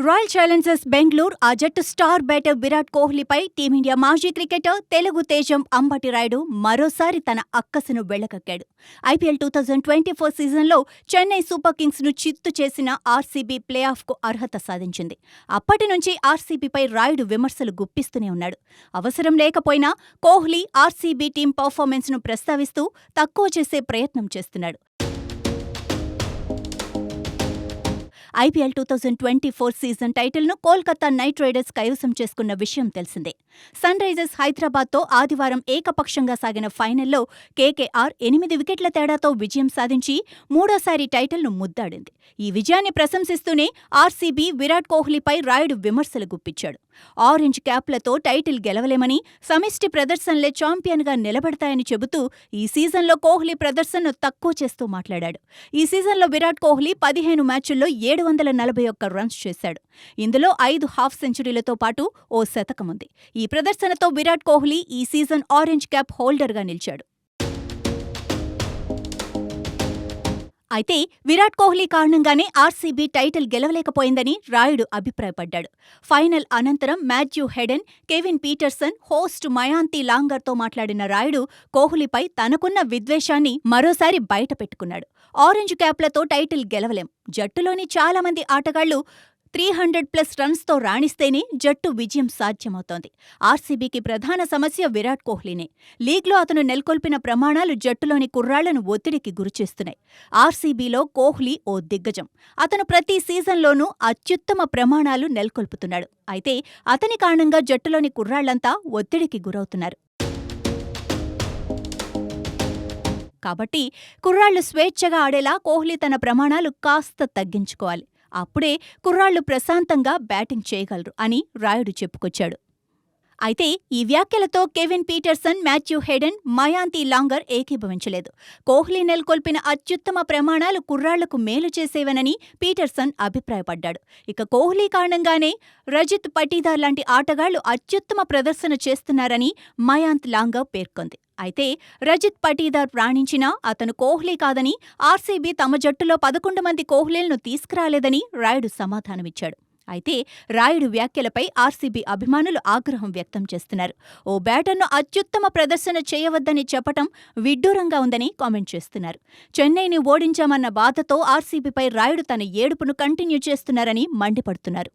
Royal Challengers Bengaluru ఆ జట్టు star batter Virat కోహ్లీపై team India మాజీ క్రికెటర్ తెలుగు తేజం అంబటి రాయుడు మరోసారి తన అక్కసును వెళ్లగక్కాడు. ఐపీఎల్ 2024 సీజన్లో చెన్నై సూపర్ కింగ్స్ను చిత్తు చేసిన ఆర్సీబీ ప్లే ఆఫ్కు అర్హత సాధించింది. అప్పటి నుంచి ఆర్సీబీపై రాయుడు విమర్శలు గుప్పిస్తూనే ఉన్నాడు. అవసరం లేకపోయినా కోహ్లీ ఆర్సీబీ టీం పర్ఫార్మెన్స్ను ప్రస్తావిస్తూ తక్కువ చేసే ప్రయత్నం చేస్తున్నాడు. ఐపీఎల్ 2024 సీజన్ టైటిల్ను కోల్కతా నైట్ రైడర్స్ కైవసం చేసుకున్న విషయం తెలిసిందే. సన్ రైజర్స్ హైదరాబాద్తో ఆదివారం ఏకపక్షంగా సాగిన ఫైనల్లో కేకేఆర్ 8 వికెట్ల తేడాతో విజయం సాధించి మూడోసారి టైటిల్ను ముద్దాడింది. ఈ విజయాన్ని ప్రశంసిస్తూనే ఆర్సీబీ విరాట్ కోహ్లీపై రాయుడు విమర్శలు గుప్పించాడు. ఆరెంజ్ క్యాప్లతో టైటిల్ గెలవలేమని, సమిష్టి ప్రదర్శనలే ఛాంపియన్గా నిలబడతాయని చెబుతూ ఈ సీజన్లో కోహ్లీ ప్రదర్శనను తక్కువ చేస్తూ మాట్లాడాడు. ఈ సీజన్లో విరాట్ కోహ్లీ 15 మ్యాచుల్లో 741 రన్స్ చేశాడు. ఇందులో 5 హాఫ్ సెంచరీలతో పాటు ఓ శతకముంది. ఈ ప్రదర్శనతో విరాట్ కోహ్లీ ఈ సీజన్ ఆరెంజ్ క్యాప్ హోల్డర్గా నిలిచాడు. అయితే విరాట్ కోహ్లీ కారణంగానే ఆర్సీబీ టైటిల్ గెలవలేకపోయిందని రాయుడు అభిప్రాయపడ్డాడు. ఫైనల్ అనంతరం Matthew Hayden, Kevin Pietersen, host Mayanti లాంగర్తో మాట్లాడిన రాయుడు కోహ్లీపై తనకున్న విద్వేషాన్ని మరోసారి బయటపెట్టుకున్నాడు. Orange క్యాప్లతో title గెలవలేం. జట్టులోని చాలామంది ఆటగాళ్లు 300+ రన్స్తో రాణిస్తేనే జట్టు విజయం సాధ్యమవుతోంది. ఆర్సీబీకి ప్రధాన సమస్య విరాట్ కోహ్లీనే. లీగ్లో అతను నెలకొల్పిన ప్రమాణాలు జట్టులోని కుర్రాళ్లను ఒత్తిడికి గురిచేస్తున్నాయి. ఆర్సీబీలో కోహ్లీ ఓ దిగ్గజం. అతను ప్రతి సీజన్లోనూ అత్యుత్తమ ప్రమాణాలు నెలకొల్పుతున్నాడు. అయితే అతని కారణంగా జట్టులోని కుర్రాళ్లంతా ఒత్తిడికి గురవుతున్నారు. కాబట్టి కుర్రాళ్లు స్వేచ్ఛగా ఆడేలా కోహ్లీ తన ప్రమాణాలు కాస్త తగ్గించుకోవాలి. అప్పుడే కుర్రాళ్లు ప్రశాంతంగా బ్యాటింగ్ చేయగలరు అని రాయుడు చెప్పుకొచ్చాడు. అయితే ఈ వ్యాఖ్యలతో Kevin Pietersen, Matthew Hayden, Mayanti Langer ఏకీభవించలేదు. కోహ్లీ నెలకొల్పిన అత్యుత్తమ ప్రమాణాలు కుర్రాళ్లకు మేలు చేసేవనని పీటర్సన్ అభిప్రాయపడ్డాడు. ఇక కోహ్లీ కారణంగానే రజిత్ పటీదార్ లాంటి ఆటగాళ్లు అత్యుత్తమ ప్రదర్శన చేస్తున్నారని మయాంత్ లాంగర్ పేర్కొంది. అయితే రజిత్ పటీదార్ రాణించినా అతను కోహ్లీ కాదని, ఆర్సీబీ తమ జట్టులో 11 మంది కోహ్లీలను తీసుకురాలేదని రాయుడు సమాధానమిచ్చాడు. అయితే రాయుడు వ్యాఖ్యలపై ఆర్సీబీ అభిమానులు ఆగ్రహం వ్యక్తం చేస్తున్నారు. ఓ బ్యాటర్ను అత్యుత్తమ ప్రదర్శన చేయవద్దని చెప్పటం విడ్డూరంగా ఉందని కామెంట్ చేస్తున్నారు. చెన్నైని ఓడించామన్న బాధతో ఆర్సీబీపై రాయుడు తన ఏడుపును కంటిన్యూ చేస్తున్నారని మండిపడుతున్నారు.